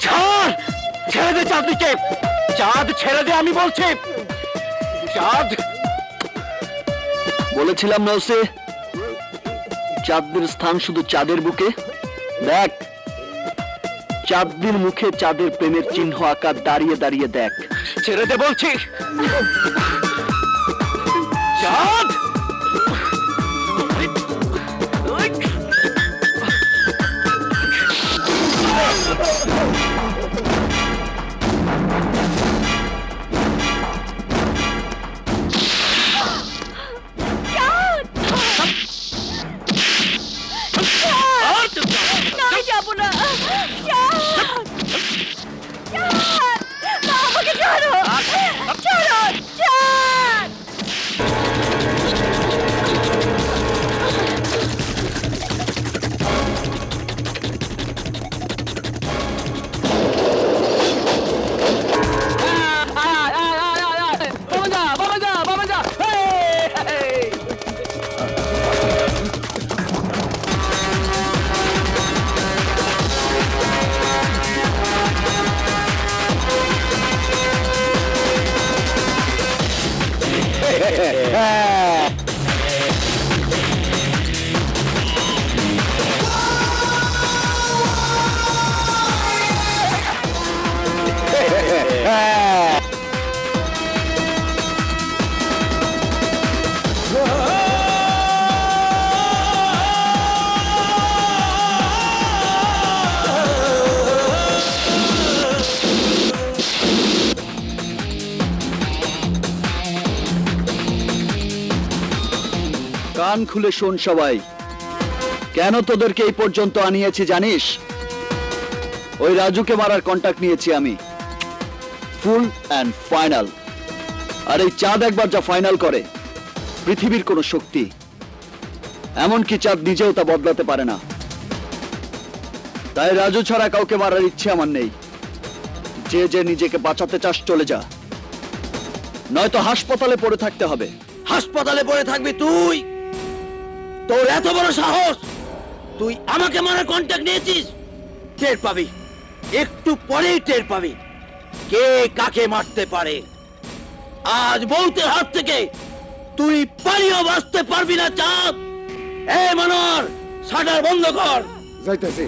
ছাড়, ছেড়ে দে চাঁদনিকে। চাঁদ ছেড়ে দে আমি বলছি। চাঁদ, বলেছিলাম না ওসে, চাঁদের স্থান শুধু চাঁদের বুকে। দেখ, চাঁদের মুখে চাঁদের প্রেমের চিহ্ন আঁকা, দাঁড়িয়ে দাঁড়িয়ে দেখ। ছেড়ে দে বলছি। চাঁদ, আমি যাবো না। আমাকে ছাড়ো, ছাড়ো, চাঁদ। কান খুলে শোন সবাই, কেন তোদেরকে এই পর্যন্ত আনিয়েছি জানিস? ওই রাজুকে মারার কন্টাক্ট নিয়েছি আমি, ফুল অ্যান্ড ফাইনাল। আর এই চাঁদ একবার যা ফাইনাল করে, পৃথিবীর কোনো শক্তি, এমনকি চাঁদ নিজেও তা বদলাতে পারে না। তাই রাজু ছাড়া কাউকে মারার ইচ্ছে আমার নেই। যে যে নিজেকে বাঁচাতে চাস চলে যা, নয়তো হাসপাতালে পড়ে থাকতে হবে। হাসপাতালে পড়ে থাকবি তুই? তোর এত বড় সাহস, তুই আমাকে মারার কন্টাক্ট নিয়েছিস? টের পাবি, একটু পরেই টের পাবি কে কাকে মারতে পারে। আজ বউতের হাত থেকে তুই পালিয়েও বাঁচতে পারবি না চাঁদ। এই মনোহর, শাটার বন্ধ কর। যাইতেছি।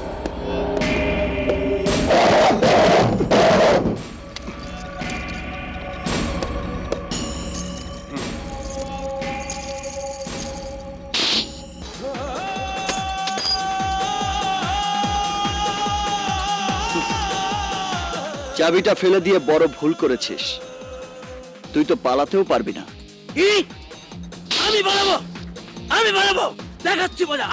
চাবিটা ফেলে দিয়ে বড় ভুল করেছিস। তুই তো পালাতেও পারবি না। কি? আমি বাড়াবো, আমি বাড়াবো, দেখাচ্ছি মজা।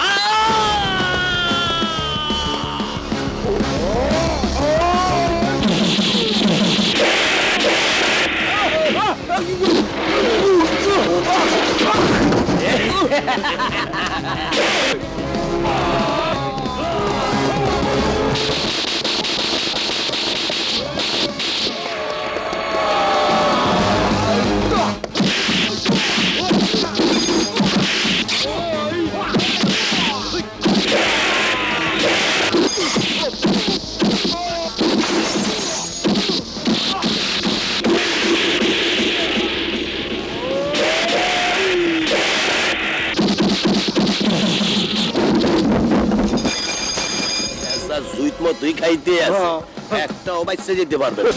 তুই খাইতে একটাও বাচ্চা যেতে পারবে না।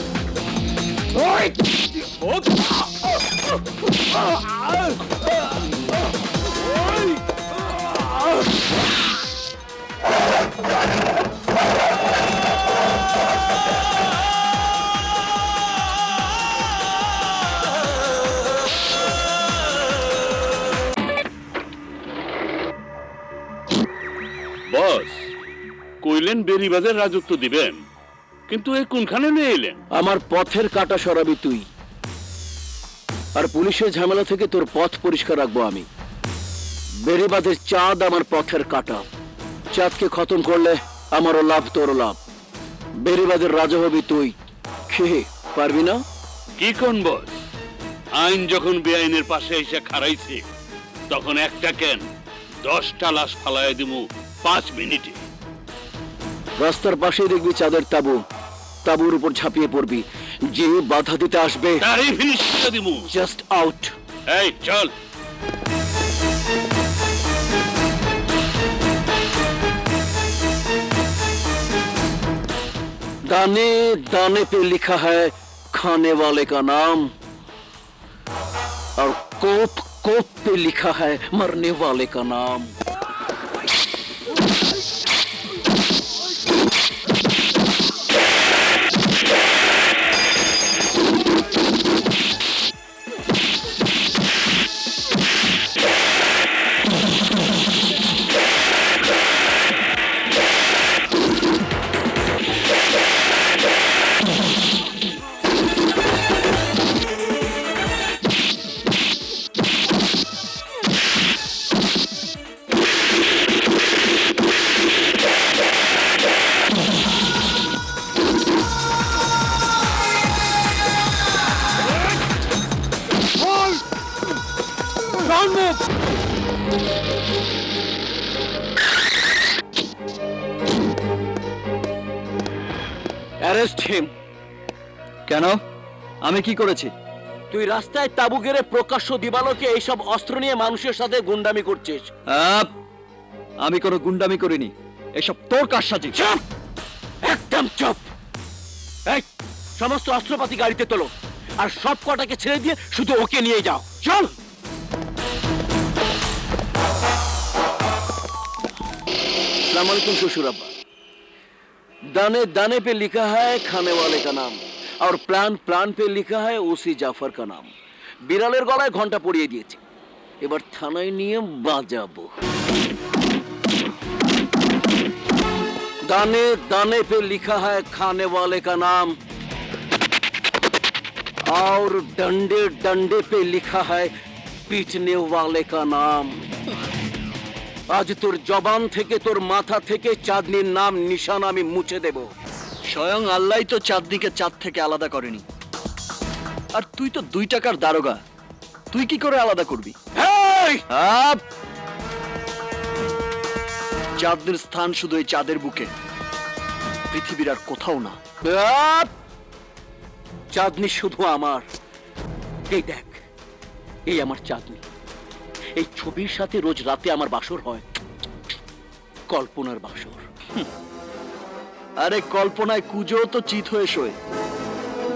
বস কইলেন বেরিবাজের রাজত্ব দিবেন, কিন্তু এই কোনখানে নিয়ে এলেন? আমার পথের কাটা সরাবি তুই, আর পুলিশের ঝামেলা থেকে তোর পথ পরিষ্কার রাখবো আমি। বেরিবাজের চাঁদ আমার পথের কাটা। চাঁদকে খতম করলে আমারও লাভ, তোরও লাভ। বেরিবাজের রাজা হবি তুই। খেয়ে পারবি না? কি কোন বস, আইন যখন বেআইনের পাশে এসে খাড়াইছে, তখন একটা কেন 10টা লাশ ফালাইয়া দিমু 5 মিনিটে। রাস্তার পাশেই দেখবি চাঁদের তাঁবু, তাঁবুর উপর ঝাঁপিয়ে পড়বি, যে বাধা দিতে আসবে তারই ফিনিশ করে দিমু। Just out. এই চল। दाने दाने पे लिखा है खाने वाले का नाम, और कोप कोप पे लिखा है मरने वाले का नाम। Don't move! Arrest him. কেন? আমি কি করেছি? তুই রাস্তায় তাবু গেড়ে প্রকাশ্য দিবালোকে এইসব অস্ত্র নিয়ে মানুষের সাথে গুন্ডামি করছিস। আমি কোনো গুন্ডামি করিনি, এসব তোর কারসাজি। চুপ! একদম চুপ! এই সমস্ত অস্ত্রপাতি গাড়িতে তোলো, আর সব কটাকে ছেড়ে দিয়ে শুধু ওকে নিয়ে যাও। চল! अस्सलाम वालेकुम শ্বশুর আব্বা। दाने दाने पे लिखा है खाने वाले का नाम, और প্রাণ প্রাণ पे लिखा है ওসি জাফর का नाम। বিড়ালের গলায় ঘন্টা পরিয়ে দিয়েছি, এবার থানায় নিয়ে বাজাবো। दाने दाने पे लिखा है खाने वाले का नाम, और डंडे डंडे पे लिखा है पीटने वाले का नाम। আজ তোর জবান থেকে, তোর মাথা থেকে চাঁদনির নাম নিশান আমি মুছে দেব। স্বয়ং আল্লাহ তো চাঁদনিকে চাঁদ থেকে আলাদা করেনি, আর তুই তো 2 টাকার দারোগা, তুই কি করে আলাদা করবি? এই! চাঁদনির স্থান শুধু এই চাঁদের বুকে, পৃথিবীর আর কোথাও না। আপ! চাঁদনি শুধু আমার। এই দেখ, এই আমার চাঁদনি। এই ছবির সাথে রোজ রাতে আমার বাসর হয়, কল্পনার বাসর। আরে কল্পনায় কুজো তো চিত হয়ে শোয়,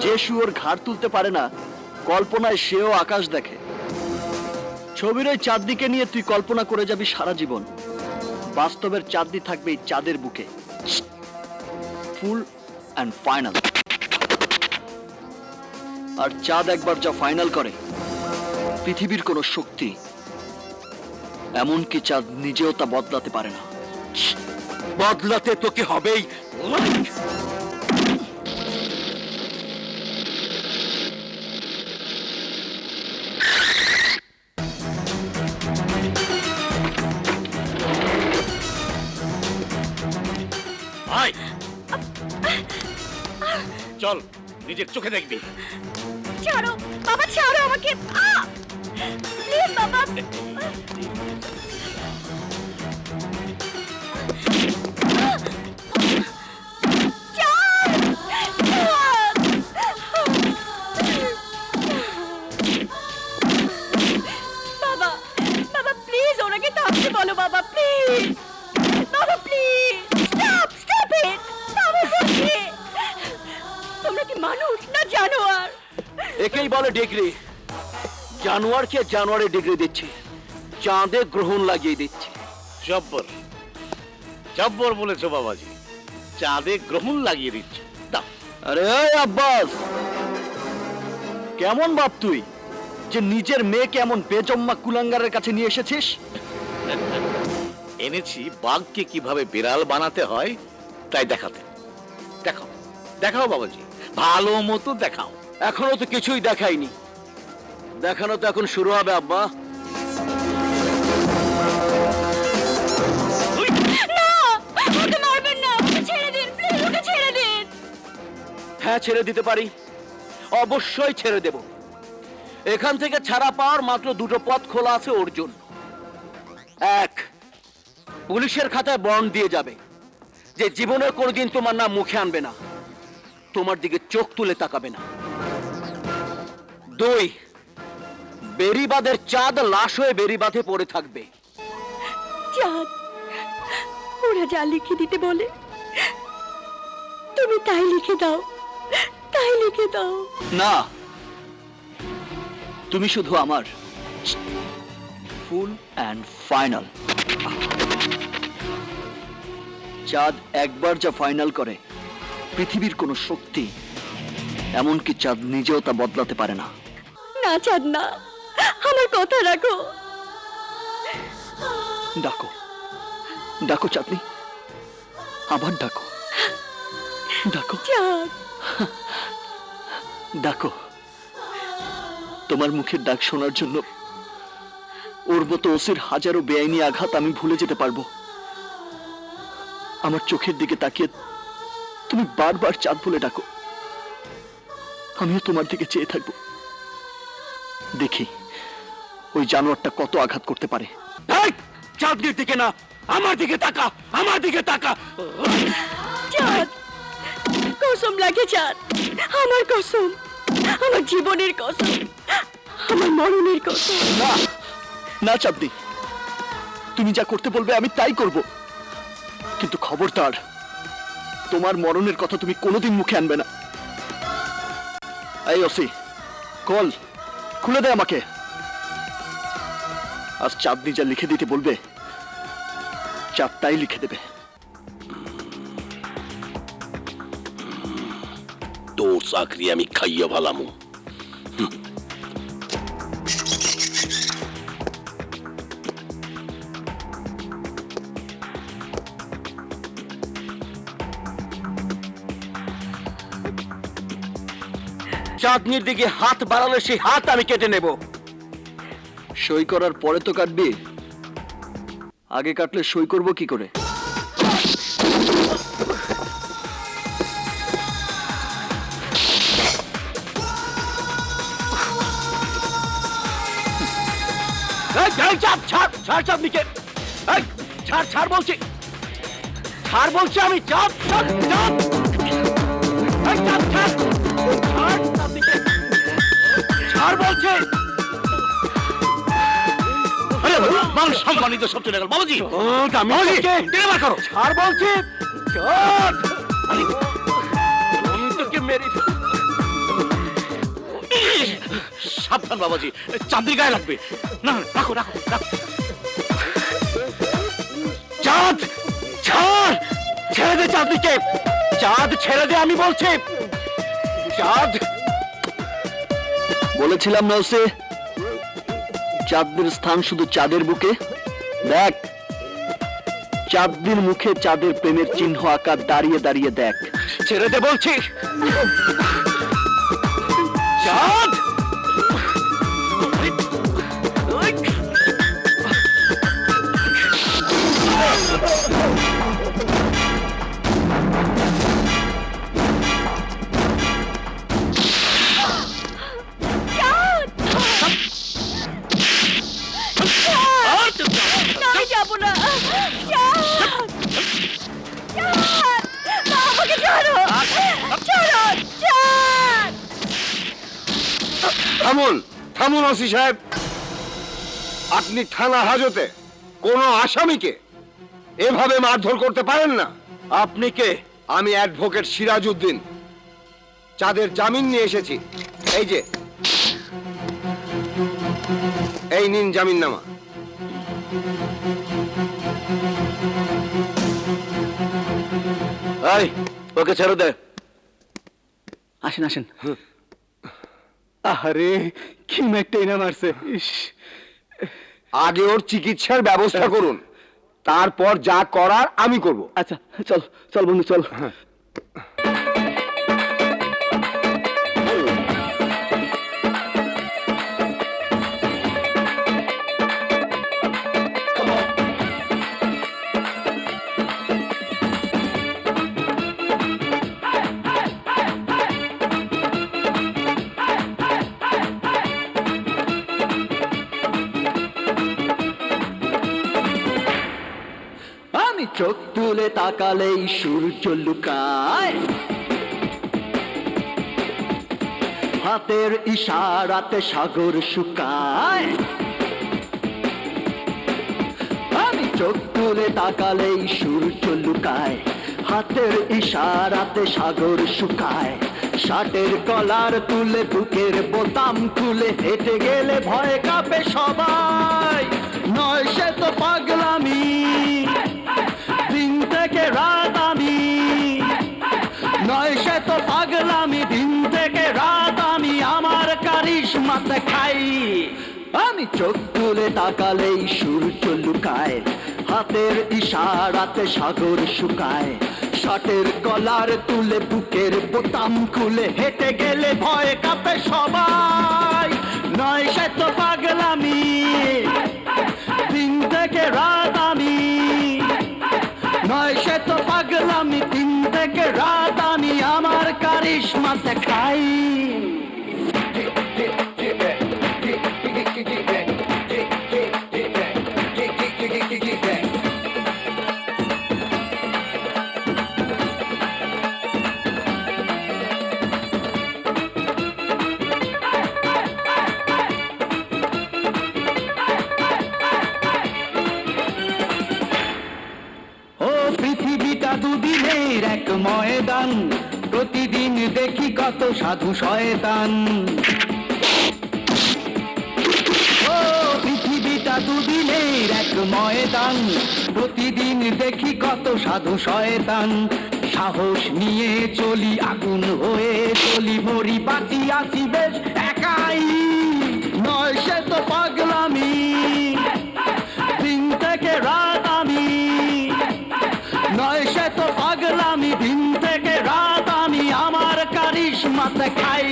যে শুয়োর ঘাড় তুলতে পারে না, কল্পনায় সেও আকাশ দেখে। ছবির ওই চাঁদনিকে নিয়ে তুই কল্পনা করে যাবি সারা জীবন, বাস্তবের চাঁদনি থাকবে এই চাঁদের বুকে, ফুল অ্যান্ড ফাইনাল। আর চাঁদ একবার যা ফাইনাল করে, পৃথিবীর কোনো শক্তি, এমনকি চাঁদ নিজেও তা বদলাতে পারে না। বদলাতে তোকে হবেই। আয় চল, নিজের চোখে দেখবি। ছাড়ো বাবা, ছাড়ো আমাকে। প্লিজ বাবা। বাবা বাবা প্লিজ ওনাকে থামতে বলো বাবা, প্লিজ বাবা, প্লিজ স্টপ স্টপ ইট। বাবা বলছি, তোমরা কি মানুষ না জানোয়ার? একেই বলে ডিগ্রি। জানোয়ারকে জানোয়ারে ডিগ্রি দিচ্ছে, চাঁদে গ্রহণ লাগিয়ে দিচ্ছে। জব্বর জব্বর বলেছো বাবাজি, চাঁদে গ্রহণ লাগিয়ে দিচ্ছে। দাও। আরে ওই আব্বাস, কেমন বাপ তুই যে নিজের মেয়েকে এমন বেজম্মা কুলাঙ্গারের কাছে নিয়ে এসেছিস? এনেছি বাঘকে কিভাবে বিড়াল বানাতে হয় তাই দেখাতে। দেখাও দেখাও বাবাজি, ভালো মতো দেখাও। এখনো তো কিছুই দেখাইনি, দেখানো তো এখন শুরু হবে আব্বা। না, ওকে মারবেন না, ওকে ছেড়ে দিন প্লিজ, ওকে ছেড়ে দিন। হ্যাঁ ছেড়ে দিতে পারি, অবশ্যই ছেড়ে দেব। এখান থেকে ছাড়া পাওয়ার মাত্র 2টো পথ খোলা আছে ওর জন্য। 1, পুলিশের খাতায় বন্ড দিয়ে যাবে, যে জীবনে কোনোদিন তোমার নাম মুখে আনবে না, তোমার দিকে চোখ তুলে তাকাবে না। 2, বেরিবাদের চাঁদ লাশ হয়ে বেরিবাঁধে পড়ে থাকবে। চাঁদ, ওরা যা লিখে দিতে বলে তুমি তাই লিখে দাও, তাই লিখে দাও। না, তুমি শুধু আমার ফুল অ্যান্ড ফাইনাল। চাঁদ একবার যা ফাইনাল করে, পৃথিবীর কোনো শক্তি, এমনকি চাঁদ নিজেও তা বদলাতে পারে না। না চাঁদ না, আমার কথা রাখো। ডাকো, ডাকো চাঁদনি, আবার ডাকো, ডাকো, চাঁদ, ডাকো। তোমার মুখের ডাক শোনার জন্য ওর মতো ওসির হাজারো বেআইনি আঘাত আমি ভুলে যেতে পারবো। আমার চোখের দিকে তাকিয়ে তুমি বারবার চাঁদ বলে ডাকো, আমিও তোমার দিকে চেয়ে থাকবো। দেখি ওই জানোয়ারটা কত আঘাত করতে পারে। এই, চাঁদনির দিকে না, আমার দিকে তাকা, আমার দিকে তাকা। চাঁদ, কসম লাগে চাঁদ, আমার কসম, আমার জীবনের কসম, আমার মরণের কসম। না, না চাঁদনি, তুমি যা করতে বলবে আমি তাই করব, কিন্তু খবরদার তোমার মরণের কথা তুমি কোনোদিন মুখে আনবে না। এই ওসি, কল খুলে দে আমাকে। আজ চাঁদনি যা লিখে দিতে বলবে, চাঁদ তাই লিখে দেবে। তোর চাকরি আমি খাইয়া ভালামু। চাঁদনির দিকে হাত বাড়ালে সেই হাত আমি কেটে নেব। সই করার পরে তো কাটবি, আগে কাটলে সই করব কি করে? ছাড়, ছাড়, ছাড় চাঁদনিকে। এই, ছাড়, ছাড় বলছি, ছাড় বলছি আমি। চাঁদ, চাঁদ, চাঁদ, এই, চাঁদ, ছাড়, ছাড় চাঁদনিকে, ছাড় বলছি। আরে মানুষ সম্মানিত সব চলে গেল বাবাজি। টেনে বার করো, ছাড় বলছি। চাঁদ, আমি তোকে মেরে সাবধান বাবাজি, চাঁদনির গায়ে লাগবে। না, রাখো, রাখো, রাখো। চাঁদ, ছাড়, ছেড়ে দে চাঁদনিকে। চাঁদ, ছেড়ে দে আমি বলছি। চাঁদ, বলেছিলাম না ওসে, চাঁদনির স্থান শুধু চাঁদের বুকে। দেখ, চাঁদনির মুখে চাঁদের প্রেমের চিহ্ন আঁকা, দাঁড়িয়ে দাঁড়িয়ে দেখ। ছেড়ে দে বলছি। চাঁদ, আমি যাবো না। চাঁদ, চাঁদ, মা, আমাকে ছাড়ো, ছাড়ো, চাঁদ। থামুন, থামুন ওসি সাহেব। আপনি থানা হাজতে কোনো আসামিকে এভাবে মারধর করতে পারেন না। আপনি কে? আমি অ্যাডভোকেট সিরাজউদ্দিন, চাঁদের জামিন নিয়ে এসেছি। এই যে, এই নিন জামিননামা। এই, ওকে ছেড়ে দে। আসেন, আসেন। আরে কি মেটেই না মারছে। আগে ওর চিকিৎসার ব্যবস্থা করুন, তারপর যা করার আমি করব। আচ্ছা, চল চল বন্ধু, চল। আমি চোখ তুলে তাকালেই সূর্য লুকায়, হাতের ইশারাতে সাগর শুকায়। আমি চোখ তুলে তাকালেই সূর্য লুকায়, হাতের ইশারাতে সাগর শুকায়। শার্টের কলার তুলে বুকের বোতাম খুলে হেঁটে গেলে ভয় কাঁপে সবাই। নয় সে তো পাগলামি, দিন থেকে রাত আমি, নয় সে তো পাগলামি, দিন থেকে রাত আমি আমার কারিশমাতে খাই। আমি চোখ তুলে তাকালেই সূর্য লুকায়, হাতের ইশারাতে সাগর শুকায়। শার্টের কলার তুলে বুকের বোতাম খুলে হেঁটে গেলে ভয় কাঁপে সবাই। নয় সে তো পাগলামি, দিন থেকে রাত আমি, নয় সে তো পাগলামি, দিন থেকে রাত আমি আমার কারিশমাতে খাই। ও পৃথিবীটা দুদিনের এক ময়দান, প্রতিদিন দেখি কত সাধু শয়তান। ও পৃথিবীটা দুদিনের এক ময়দান, প্রতিদিন দেখি কত সাধু শয়তান। সাহস নিয়ে চলি, আগুন হয়ে চলি, মরি বাঁচি আছি বেশ একাই। নয় সে তো পাগলামি, দিন থেকে রাত আমি, নয় সে তো পাগলামি, দিন থেকে রাত আমি আমার কারিশমাতে খাই।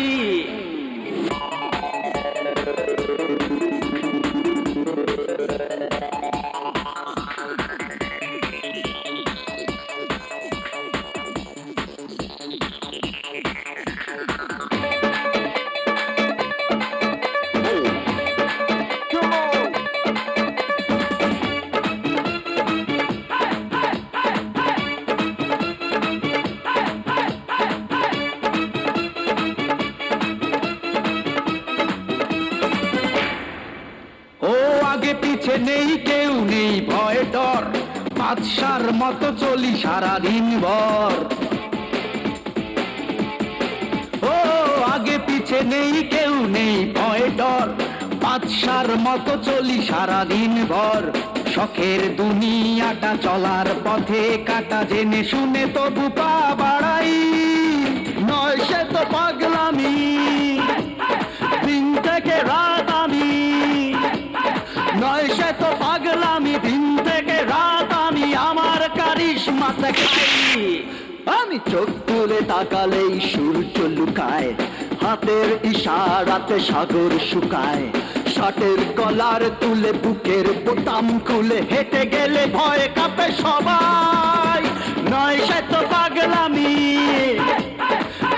আগে পিছে নেই কেউ, নেই ভয় ডর, বাদশার মতো চলি সারাদিন ভর। ও আগে পিছে নেই কেউ, নেই ভয় ডর, বাদশার মতো চলি সারাদিন ভর। শখের দুনিয়াটা চলার পথে কাটা, জেনে শুনে তবু পা বাড়াই। নয় সে তো পাগলামি, দিন থেকে রাত আমি, নয় সে তো পাগলামি, দিন থেকে রাত আমি আমার কারিশমাতে খাই। আমি চোখ তুলে তাকালেই সূর্য লুকায়, হাতের ইশারাতে সাগর শুকায়। শার্টের কলার তুলে বুকের বোতাম খুলে হেঁটে গেলে ভয় কাঁপে সবাই। নয় সে তো পাগলামি,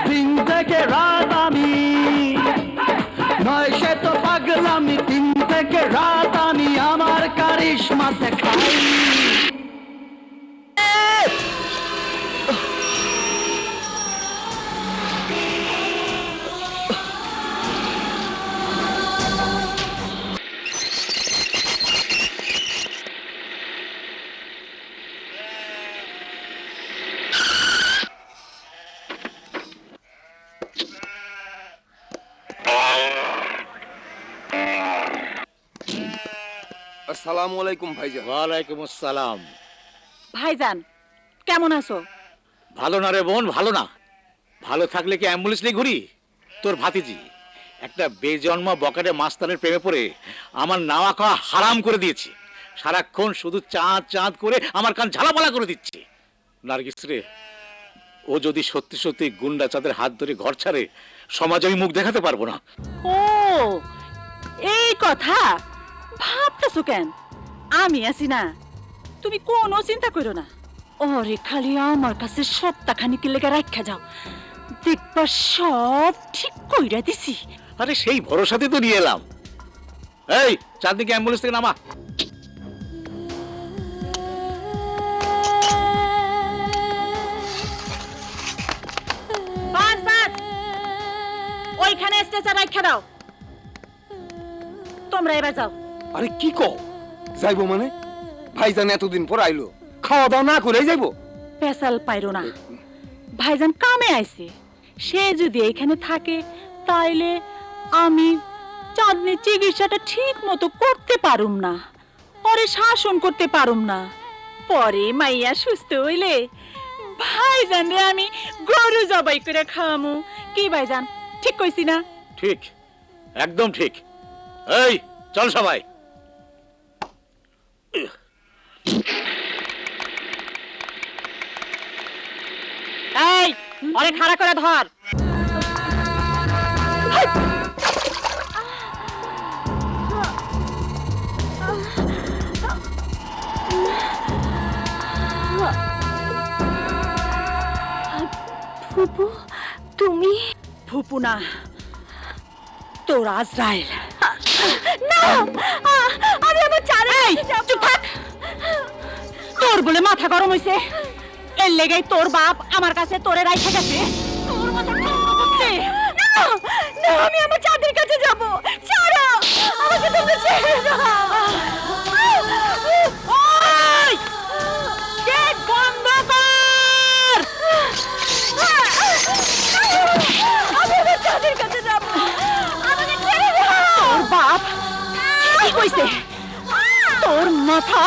দিন থেকে রাত আমি, নয় সে তো পাগলামি, দিন থেকে রাত আমি আমার কারিশমাতে খাই। আসসালামু আলাইকুম ভাইজান। ওয়ালাইকুম আসসালাম। ভাইজান কেমন আছো? ভালো না রে বোন, ভালো না। ভালো থাকলে কি অ্যাম্বুলেন্স নিয়ে ঘুরি? তোর ভাতিজি একটা বেজন্মা বকাটে মাস্তানের প্রেমে পড়ে আমার নাওয়া খাওয়া হারাম করে দিয়েছে। সারাক্ষণ শুধু চাঁদ চাঁদ করে আমার কান ঝালাপালা করে দিচ্ছে। নার্গিস রে, ও যদি সত্যি সত্যি গুন্ডা চাঁদের হাত ধরে ঘর ছাড়ে, সমাজে আমি মুখ দেখাতে পারবো না। ও এই কথা ভাবতেছো কেন? আমি আছি না, তুমি কোনো চিন্তা করো না। ওরে খালি আমার কাছে সপ্তাহখানিক লেগে রাখা যাও, দেখবা সব ঠিক কইরা দিছি। আরে সেই ভরসাতে তো নিয়ে এলাম। এই চাঁদনিকে অ্যাম্বুলেন্স থেকে নামা। এইখানে স্ট্রেচার রাখা দাও, তোমরা এবার যাও। আরে কি কও, যাইবো মানে? ভাইজান এতদিন পর আইলো, খাওয়া দাওয়া না করেই যাইবো? পেশাল পাইরো না, ভাইজান কামে আইছে, সে যদি এইখানে থাকে তাইলে আমি চাঁদনির চিকিৎসাটা ঠিক মতো করতে পারুম না, পরে শাসন করতে পারুম না। পরে মাইয়া সুস্থ হইলে ভাইজান রে আমি গরু জবাই করে খাওয়ামু। কি ভাইজান, ঠিক কইছি না? ঠিক, একদম ঠিক। এই চল সবাই। এই অনেক খাড়া করে ধর। ফুপু, তুমি? ফুপু না, তোর আজরাইল। না, আমি আমার চারে চুপ থাক। তোর বলে মাথা গরম হইছে, এর লেগেই তোর বাপ আমার কাছে তোরে রাইখা গেছে। তোর মাথা গরম হচ্ছে। না, না, আমি আমার চাঁদের কাছে যাব। ছাড়ো আমাকে, তোমরা ছেড়ে দাও। ওই, গেট বন্ধ কর। আমি আমার চাঁদের কাছে যাব, আমাকে ছেড়ে দাও। তোর বাপ কি কইছে? তোর মাথা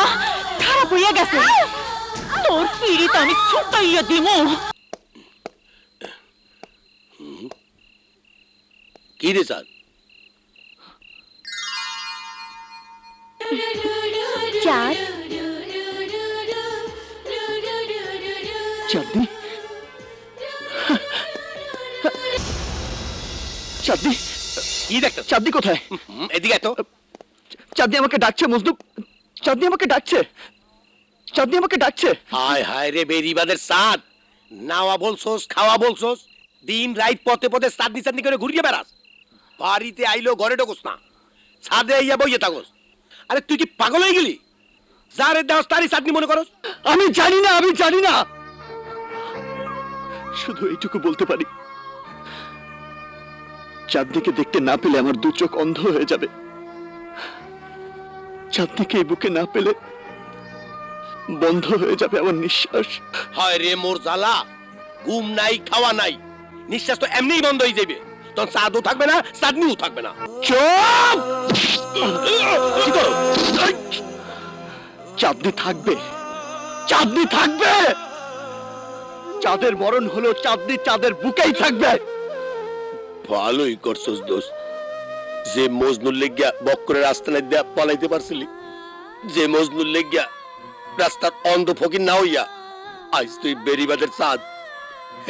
খারাপ হইয়া গেছে, তোর পিড়িতে আমি ছুটাইয়া দিমু। কি রে স্যার? চাঁদ, চাঁদনি, চাঁদনি, কি দেখতে? চাঁদনি কোথায়? এদিকে এত চাঁদনি আমাকে ডাকছে মজনু, চাঁদনি আমাকে ডাকছে, চাঁদনি আমাকে ডাকছে। হায় হায় রে বেরিবাদের সাদ, নাওয়া বলছোস, খাওয়া বলছোস, দিন রাত পথে পথে চাঁদনি চাঁদনি করে ঘুরিয়ে বেড়াস। বাড়িতে আইলো ঘরে ঢোকস না, ছাদে আইয়া বইয়ে থাকস। আরে তুই কি পাগল হয়ে গেলি? যারে দেওয়াস তারই চাঁদনি মনে করস? আমি জানি না, আমি জানি না, শুধু এইটুকু বলতে পারি, চাঁদনিকে দেখতে না পেলে আমার দু চোখ অন্ধ হয়ে যাবে। চাঁদনিকে এই বুকে না পেলে বন্ধ হয়ে যাবে আমার নিঃশ্বাস। হায় রে মোর জ্বালা, ঘুম নাই, খাওয়া নাই, নিঃশ্বাস তো এমনিই বন্ধ হয়ে যাবে। তখন চাঁদও থাকবে না, চাঁদনিও থাকবে না। চুপ! কি করো? চাঁদনি থাকবে, চাঁদনি থাকবে, চাঁদের মরণ হলো চাঁদনি চাঁদের বুকেই থাকবে। ভালোই করছস দোষ, যে মজনুর লেগিয়া বক্করের রাস্তা না দিয়া পলাইতে পারছিলি, যে মজনুর লেগিয়া রাস্তার অন্ধ ফকির না হইয়া আজ তুই বেরিবাদের চাঁদ,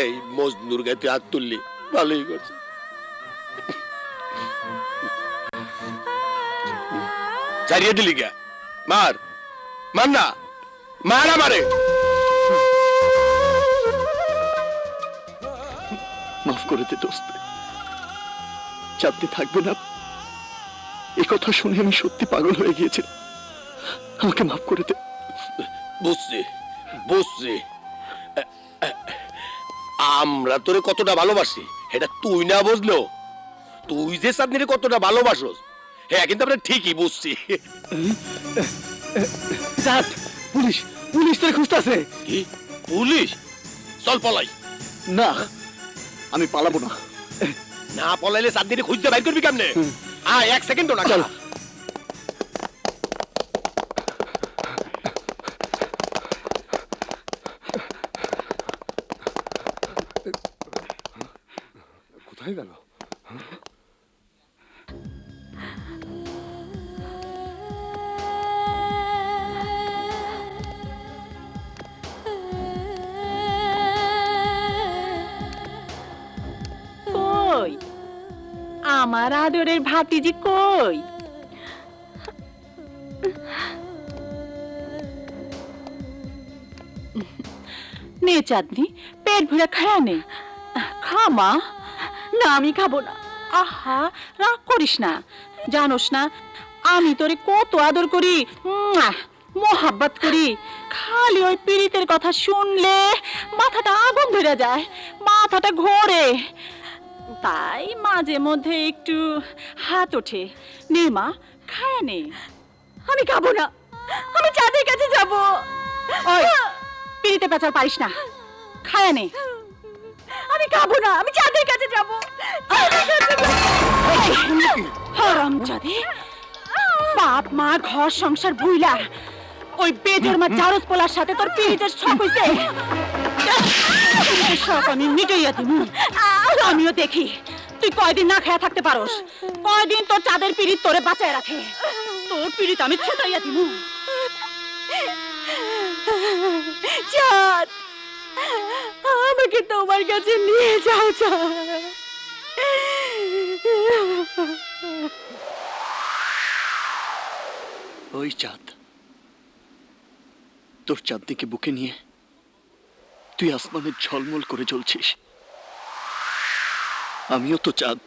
এই মজনুর গায়ে তুই হাত তুললি, ভালোই করছিস। ছাড়িয়ে দিলি গা, মার, মার না, মার আমারে। মাফ করে দে দোস্ত, চাঁদনি থাকবে না এই কথা শুনে আমি সত্যি পাগল হয়ে গিয়েছি, আমাকে মাফ করে দে। বুঝছি, বুঝছি, আমরা তোরে কতটা ভালোবাসি এটা তুই না বুঝলো, তুই যে চাঁদনিরে কতটা ভালোবাসোস হ্যাঁ কিন্তু আমরা ঠিকই বুঝছি। চাঁদ, পুলিশ, পুলিশ তোরে খুঁজতেছে। কি পুলিশ? চল পলাই। না, আমি পালাবো না। না পলাইলে চাঁদনিরে খুঁজতে বাইর করবি কেমনে? এক সেকেন্ডও না, চল। কোথায় গেল? কই আমার আদরের ভাতিজি কই? নে চাঁদনি, পেট ভরে খায়া নে, খা মা। না আমি খাবো না। আহা রাগ করিস না, জানোস না আমি তোরে কত আদর করি, মোহাব্বত করি। খালি ওই পীড়িতের কথা শুনলে মাথাটা আগুন ধরে যায়, মাথাটা ঘোরে। তাই মাঝে মধ্যে একটু হাত ওঠে। নে মা, খায়া নে। আমি খাবো না, আমি চাঁদের কাছে যাব। ওই পিড়িতে পেঁচাল পারিস না, খায়া নে। আমি খাবো না, আমি চাঁদের কাছে যাব। হারামজাদে, বাপ মা ঘর সংসার ভুইলা ওই বেজন্মা জারজ পোলার সাথে তোর পিড়িতের শখ হইছে। শখ আমি মিটাইয়া দিমু। আমিও দেখি তুই কয়দিন না খেয়া থাকতে পারোস, কয়দিন তোর চাঁদের পিড়িত তোরে বাঁচায় রাখে। তোর পিড়িত আমি ছুটাইয়া দিমু। চাঁদ, আমাকে তোমার কাছে নিয়ে যাও চাঁদ। ওই চাঁদ, তোর চাঁদনিকে বুকে নিয়ে তুই আসমানের ঝলমল করে জ্বলছিস। আমিও তো চাঁদ,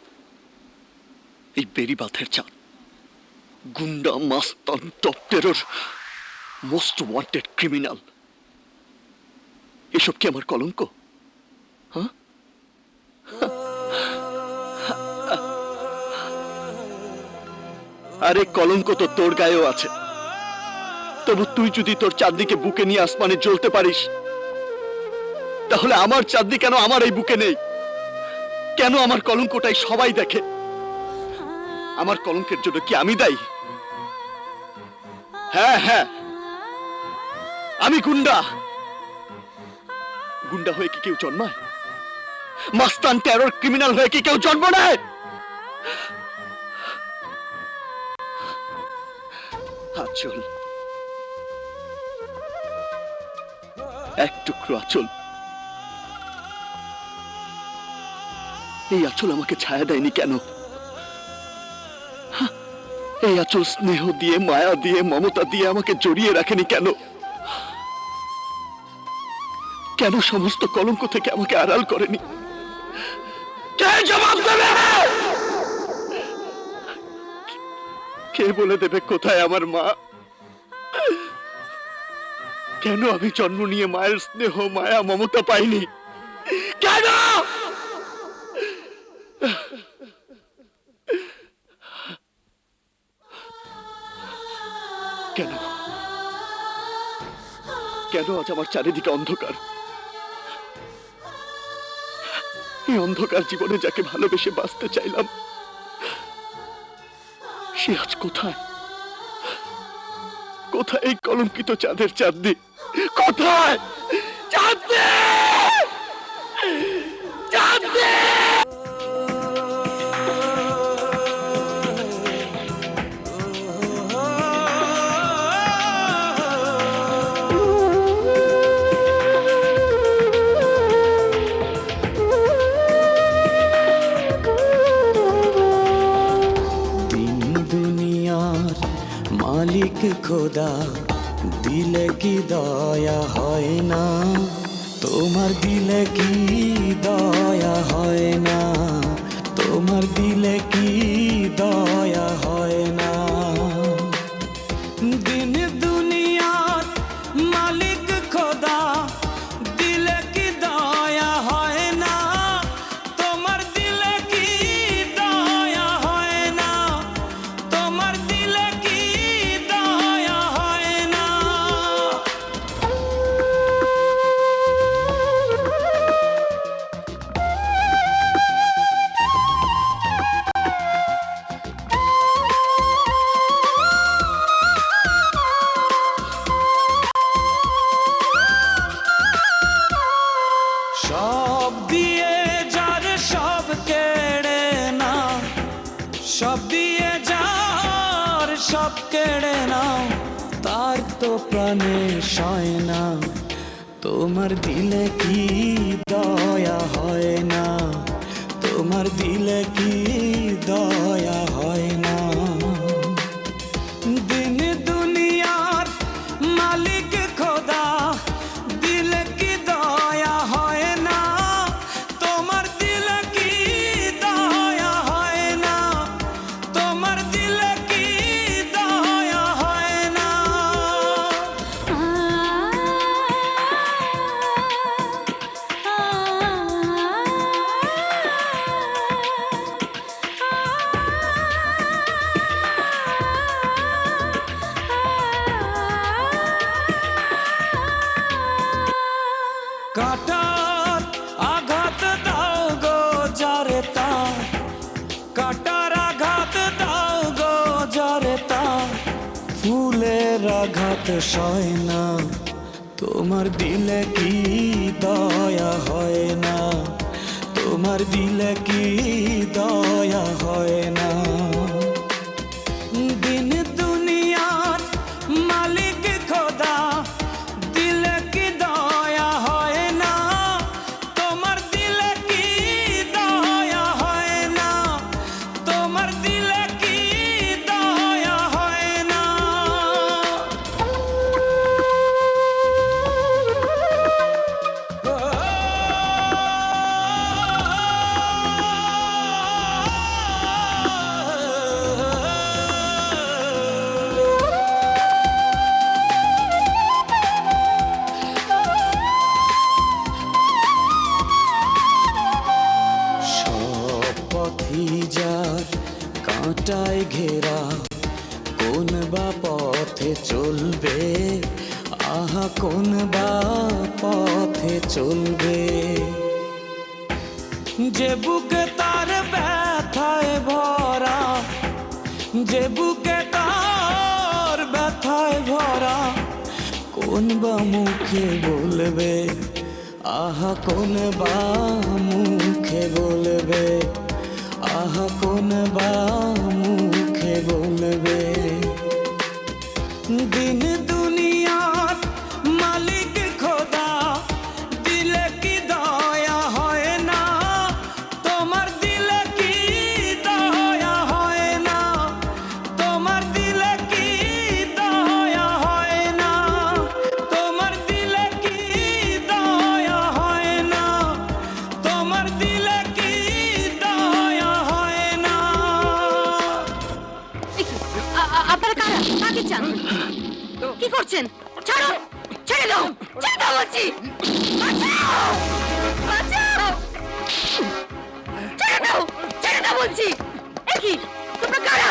এই বেরিবাঁধের চাঁদ, গুন্ডা, মাস্তান, top terror, most wanted criminal. এসব কি আমার কলঙ্ক? হ্যাঁ, আরে কলঙ্ক তো তোর গায়েও আছে। তবু তুই যদি তোর চাঁদনিকে বুকে নিয়ে আসমানে জ্বলতে পারিস, তাহলে আমার চাঁদনি কেন আমার এই বুকে নেই? কেন আমার কলঙ্কটাই সবাই দেখে? আমার কলঙ্কের জন্য কি আমি দায়ী? হ্যাঁ হ্যাঁ, আমি গুন্ডা। গুন্ডা হয়ে কি কেউ জন্মায়? মাস্তান, টেরর, ক্রিমিনাল হয়ে কি কেউ জন্ম নেয়? আচল, এক টুকরো আচল। এই আচল আমাকে ছায়া দেয়নি কেন? এই আচল স্নেহ দিয়ে, মায়া দিয়ে, মমতা দিয়ে আমাকে জড়িয়ে রাখেনি কেন? কেন সমস্ত কলঙ্ক থেকে আমাকে আড়াল করেনি? কে জবাব দেবে? কে বলে দেবে কোথায় আমার মা? কেন আমি জন্ম নিয়ে মায়ের স্নেহ, মায়া, মমতা পাইনি? কেন? কেন কেন আজ আমার চারিদিকে অন্ধকার? এই অন্ধকার জীবনে যাকে ভালোবেসে বাঁচতে চাইলাম, সে আজ কোথায়? কোথায় এই কলঙ্কিত চাঁদের চাঁদনি? কোথায় চাঁদনি? চাঁদনি! মালিক খোদা দিলে কি দয়া হয় না? তোমার দিলে কি দয়া হয় না? তোমার দিলে কি দয়া হয় না? দিন দুনিয়ার মালিক খোদা দিলে কি দয়া হয় না? তোমার দিলে কি দয়া হয় না? তোমার দিলে কি দয়া হয় না? সব দিয়ে যার সব কেড়ে নাও, সব দিয়ে যার সব কেড়ে নাও, তার তো প্রাণে সয় না। তোমার দিলে কি দয়া হয় না? তোমার দিলে কি দয়া হয় না? দিন দুনিয়ার মালিক খোদা দিলে কি দয়া হয় না? তোমার দিলে কি দয়া হয় না? তোমার দিলে কি দয়া হয় না? কাটার আঘাত দাও গো যারে তার, কাটার আঘাত দাও গো যারে তার, ফুলের আঘাত সয় না, তোমার দিলে কি দয়া হয় না, তোমার দিলে কি দয়া হয় না। দিন দুনিয়ার মালিক খোদা, দিলে কি দয়া হয় না, তোমার দিলে কি দয়া হয় না, তোমার দিলে কি দয়া হয় না। সব পথই যার কাঁটায় ঘেরা, কোন বা পথে চলবে, আহা কোন বা পথে চলবে। যে বুকে তার ব্যথায় ভরা, যে বুকে তার ব্যথায় ভরা, কোন বা মুখে বলবে, আহা কোন বা মুখে বলবে, আহা কোন বা মুখে বলবে। দিন দুনিয়ার মালিক খোদা, দিলে কি দয়া হয় না, তোমার দিলে কি দয়া হয় না, তোমার দিলে কি দয়া হয় না, তোমার দিলে কি দয়া হয় না, তোমার দিলে কি দয়া হয় না। আপনারা কারা? কাকে চান? কি করছেন? ছাড়ো, ছেড়ে দাও, ছেড়ে দাও বলছি। বাঁচাও, বাঁচাও, ছেড়ে দাও, ছেড়ে দাও বলছি। এ কি, তোমরা কারা?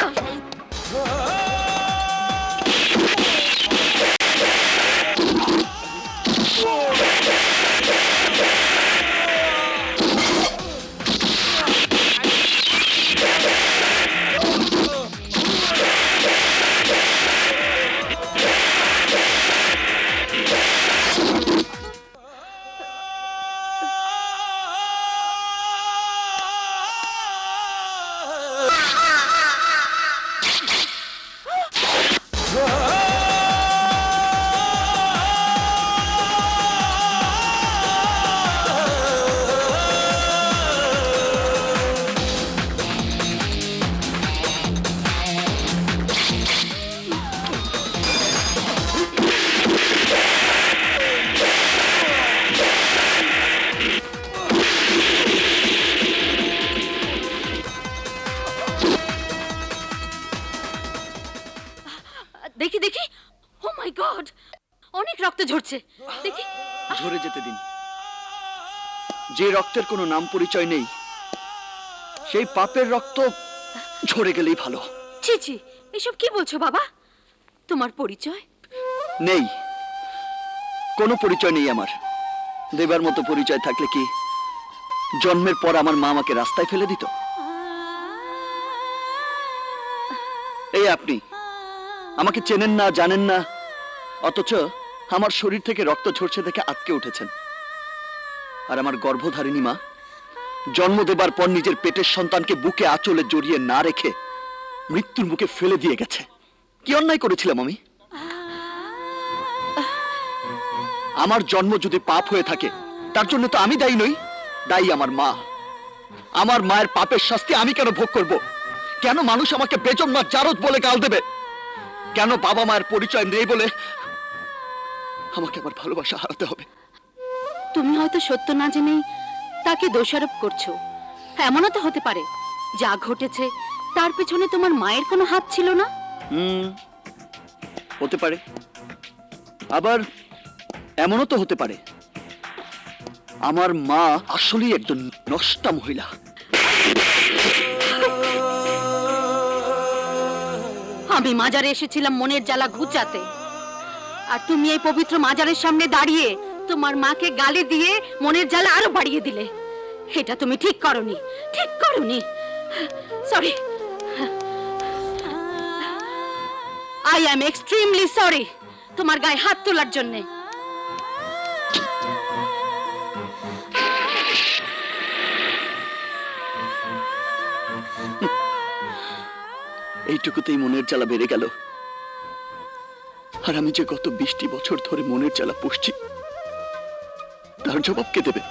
দেখি দেখি, ও মাই গড, অনেক রক্ত ঝরছে। দেখি। ঝরে যেতে দিন। যে রক্তের কোনো নাম পরিচয় নেই, সেই পাপের রক্ত ঝরে গেলেই ভালো। ছি ছি, এসব কি বলছো বাবা? তোমার পরিচয় নেই, কোনো পরিচয় নেই আমার। দেবার মতো পরিচয় থাকলে কি জন্মের পর আমার মা আমাকে রাস্তায় ফেলে দিত? এই আপনি আমাকে চেনেন না, জানেন না, অথচ আমার শরীর থেকে রক্ত ঝরছে দেখে আটকে উঠেছেন। আর আমার গর্ভধারিণী মা জন্ম দেবার পর নিজের পেটের সন্তানকে বুকে আঁচলে জড়িয়ে না রেখে মৃত্যুর মুখে ফেলে দিয়ে গেছে। কি অন্যায় করেছিলাম আমি? আমার জন্ম যদি পাপ হয়ে থাকে, তার জন্য তো আমি দায়ী নই, দায়ী আমার মা। আমার মায়ের পাপের শাস্তি আমি কেন ভোগ করব? কেন মানুষ আমাকে বেজন্মা জারদ বলে গাল দেবে? কেন বাবা মায়ের পরিচয় নেই বলে আমাকে আমার ভালোবাসা হারাতে হবে? তুমি হয়তো সত্য না জেনেই তাকে দোষারোপ করছো। এমনও তো হতে পারে যা ঘটেছে তার পেছনে তোমার মায়ের কোনো হাত ছিল না। হতে পারে, আবার এমনও তো হতে পারে আমার মা আসলেই একজন নষ্টা মহিলা। আমি মাজারে এসেছিলাম মনের জ্বালা ঘুচাতে, আর তুমি এই পবিত্র মাজারের সামনে দাঁড়িয়ে তোমার মাকে গালি দিয়ে মনের জ্বালা আরো বাড়িয়ে দিলে। এটা তুমি ঠিক করনি, ঠিক করনি। Sorry, I am extremely sorry তোমার গায়ে হাত তোলার জন্যে। এইটুকুতেই মনের জ্বালা বেড়ে গেল। আর আমি যে গত 20টি বছর ধরে মনের জ্বালা পুষছি, তার জবাব কে দেবে?